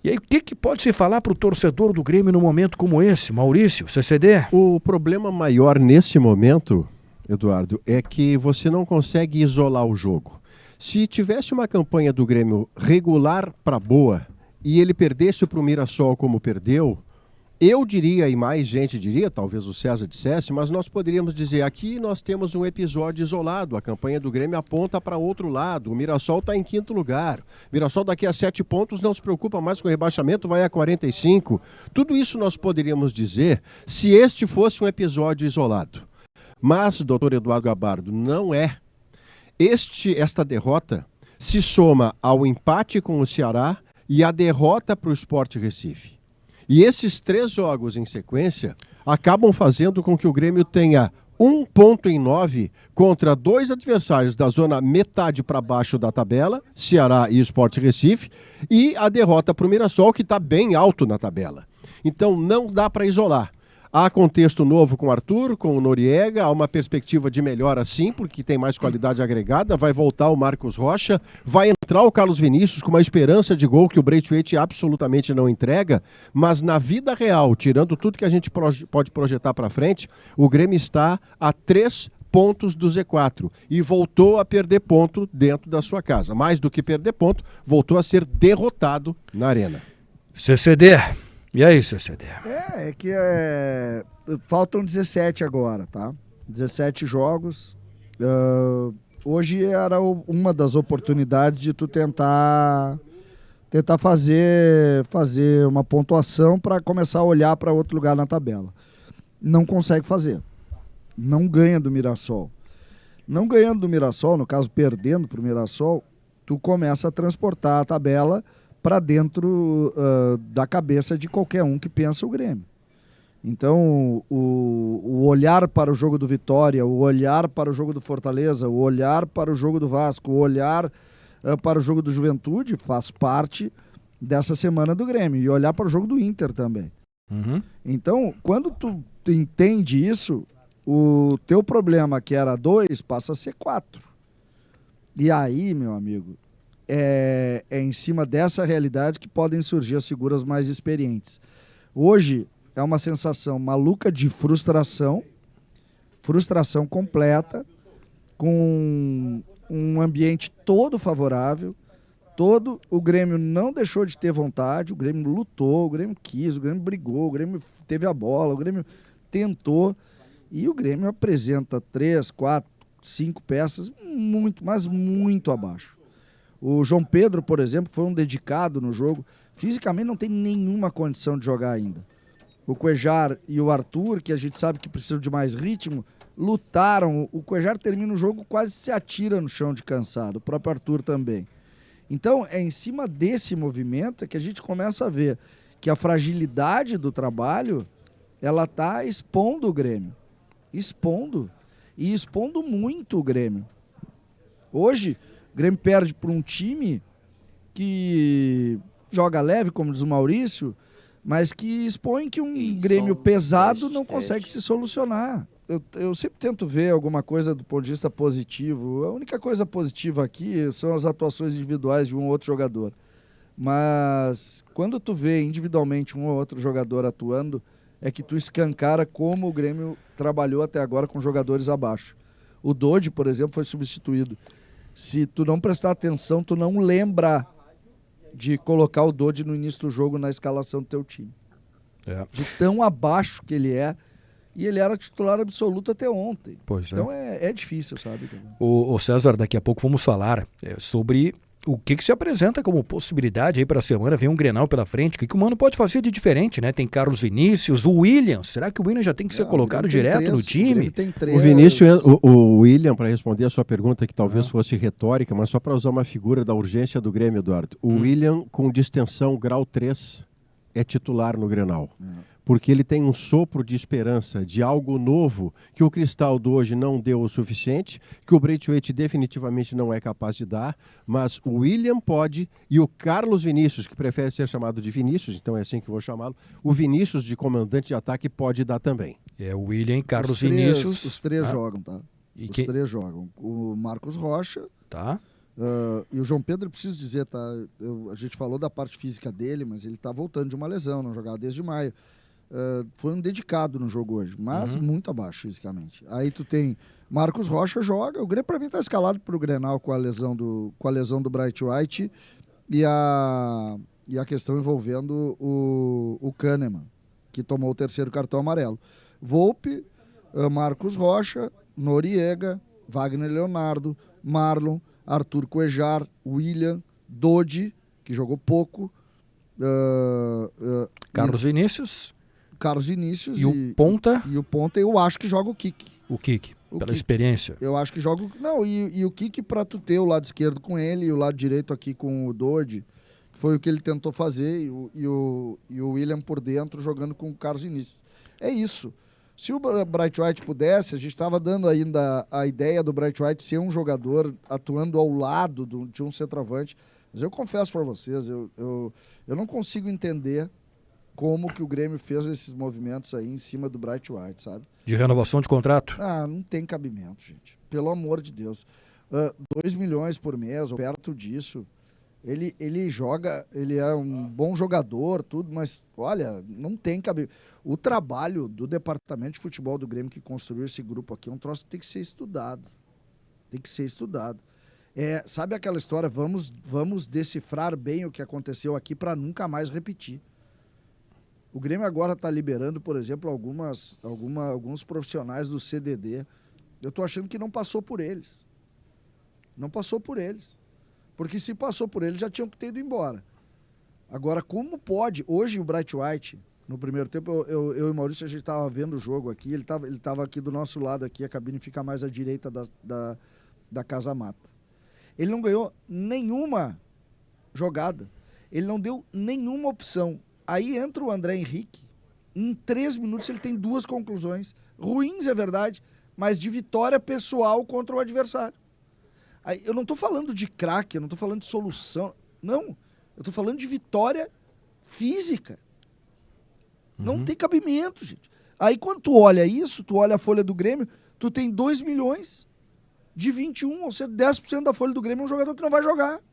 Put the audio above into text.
E aí, o que pode se falar para o torcedor do Grêmio num momento como esse, Maurício, CCD? O problema maior nesse momento, Eduardo, é que você não consegue isolar o jogo. Se tivesse uma campanha do Grêmio regular para boa e ele perdesse para o Mirassol como perdeu, eu diria, e mais gente diria, talvez o César dissesse, mas nós poderíamos dizer, aqui nós temos um episódio isolado, a campanha do Grêmio aponta para outro lado, o Mirassol está em 5º lugar, o Mirassol daqui a 7 pontos não se preocupa mais com o rebaixamento, vai a 45, tudo isso nós poderíamos dizer se este fosse um episódio isolado. Mas, doutor Eduardo Gabardo, não é. Esta derrota se soma ao empate com o Ceará e à derrota para o Sport Recife. E esses 3 jogos em sequência acabam fazendo com que o Grêmio tenha 1 ponto em 9 contra 2 adversários da zona metade para baixo da tabela, Ceará e Sport Recife, e a derrota para o Mirassol, que está bem alto na tabela. Então não dá para isolar. Há contexto novo com o Arthur, com o Noriega, há uma perspectiva de melhora sim, porque tem mais qualidade agregada, vai voltar o Marcos Rocha, vai entrar o Carlos Vinícius com uma esperança de gol que o Braithwaite absolutamente não entrega, mas na vida real, tirando tudo que a gente pode projetar para frente, o Grêmio está a 3 pontos do Z4 e voltou a perder ponto dentro da sua casa. Mais do que perder ponto, voltou a ser derrotado na arena. CCD. E aí, CCD? Faltam 17 agora, tá? 17 jogos. Hoje era uma das oportunidades de tu tentar fazer uma pontuação para começar a olhar para outro lugar na tabela. Não consegue fazer. Não ganha do Mirassol. Não ganhando do Mirassol, no caso perdendo para o Mirassol, tu começa a transportar a tabela para dentro da cabeça de qualquer um que pensa o Grêmio. Então, o olhar para o jogo do Vitória, o olhar para o jogo do Fortaleza, o olhar para o jogo do Vasco, o olhar para o jogo do Juventude faz parte dessa semana do Grêmio. E olhar para o jogo do Inter também. Uhum. Então, quando tu entende isso, o teu problema, que era 2, passa a ser 4. E aí, meu amigo, é em cima dessa realidade que podem surgir as figuras mais experientes. Hoje é uma sensação maluca de frustração completa, com um ambiente todo favorável, o Grêmio não deixou de ter vontade, o Grêmio lutou, o Grêmio quis, o Grêmio brigou, o Grêmio teve a bola, o Grêmio tentou, e o Grêmio apresenta 3, 4, 5 peças muito abaixo. O João Pedro, por exemplo, foi um dedicado no jogo. Fisicamente não tem nenhuma condição de jogar ainda. O Cuejar e o Arthur, que a gente sabe que precisam de mais ritmo, lutaram. O Cuejar termina o jogo, quase se atira no chão de cansado. O próprio Arthur também. Então, é em cima desse movimento que a gente começa a ver que a fragilidade do trabalho, ela está expondo o Grêmio. Expondo. E expondo muito o Grêmio. Hoje, o Grêmio perde para um time que joga leve, como diz o Maurício, mas que expõe que um Grêmio pesado não consegue se solucionar. Eu sempre tento ver alguma coisa do ponto de vista positivo. A única coisa positiva aqui são as atuações individuais de um ou outro jogador. Mas quando tu vê individualmente um ou outro jogador atuando, é que tu escancara como o Grêmio trabalhou até agora com jogadores abaixo. O Dodi, por exemplo, foi substituído. Se tu não prestar atenção, tu não lembra de colocar o Dodi no início do jogo na escalação do teu time. De tão abaixo que ele é. E ele era titular absoluto até ontem. Pois então é difícil, sabe? O César, daqui a pouco vamos falar sobre o que se apresenta como possibilidade aí para a semana. Vem um Grenal pela frente. O que o Mano pode fazer de diferente, né? Tem Carlos Vinícius, o William. Será que o William já tem que ser colocado direto no time? O Vinícius, o William, para responder a sua pergunta, que talvez fosse retórica, mas só para usar uma figura da urgência do Grêmio, Eduardo. O William, com distensão grau 3, é titular no Grenal. Porque ele tem um sopro de esperança, de algo novo, que o Cristaldo do hoje não deu o suficiente, que o Braithwaite definitivamente não é capaz de dar, mas o William pode, e o Carlos Vinícius, que prefere ser chamado de Vinícius, então é assim que eu vou chamá-lo, o Vinícius de comandante de ataque pode dar também. O William, Carlos Vinícius... Os três jogam, tá? Os três jogam. O Marcos Rocha... Tá. E o João Pedro, preciso dizer, tá? A gente falou da parte física dele, mas ele tá voltando de uma lesão, não jogava desde maio. Foi um dedicado no jogo hoje, mas muito abaixo fisicamente. Aí tu tem Marcos Rocha joga, o Grêmio pra mim tá escalado pro Grenal com a lesão do Bright White e a questão envolvendo o Kahneman, que tomou o terceiro cartão amarelo. Volpe, Marcos Rocha, Noriega, Wagner Leonardo, Marlon, Arthur Cuejar, William, Dodi, que jogou pouco, Carlos Vinícius Carlos Vinícius e o Ponta. E o Ponta eu acho que joga o Kik. O Kik, pela experiência. Eu acho que joga... Não, e o Kik pra tu ter o lado esquerdo com ele e o lado direito aqui com o Dodi, que foi o que ele tentou fazer, e o William por dentro jogando com o Carlos Vinícius. É isso. Se o Bright White pudesse, a gente estava dando ainda a ideia do Bright White ser um jogador atuando ao lado de um centroavante. Mas eu confesso para vocês, eu não consigo entender como que o Grêmio fez esses movimentos aí em cima do Bright White, sabe? De renovação de contrato? Não tem cabimento, gente. Pelo amor de Deus. 2 milhões por mês, ou perto disso. Ele joga, ele é um bom jogador, tudo, mas, olha, não tem cabimento. O trabalho do departamento de futebol do Grêmio que construiu esse grupo aqui é um troço que tem que ser estudado. Tem que ser estudado. Sabe aquela história, vamos decifrar bem o que aconteceu aqui para nunca mais repetir. O Grêmio agora está liberando, por exemplo, alguns profissionais do CDD. Eu estou achando que não passou por eles. Não passou por eles. Porque se passou por eles, já tinham que ter ido embora. Agora, como pode... Hoje o Bright White, no primeiro tempo, eu e o Maurício, a gente estava vendo o jogo aqui, ele estava aqui do nosso lado, aqui, a cabine fica mais à direita da Casa Mata. Ele não ganhou nenhuma jogada. Ele não deu nenhuma opção. Aí entra o André Henrique, em 3 minutos ele tem 2 conclusões, ruins é verdade, mas de vitória pessoal contra o adversário. Aí, eu não estou falando de craque, eu não estou falando de solução, não, eu estou falando de vitória física. Não tem cabimento, gente. Aí quando tu olha isso, tu olha a folha do Grêmio, tu tem 2 milhões de 21, ou seja, 10% da folha do Grêmio é um jogador que não vai jogar.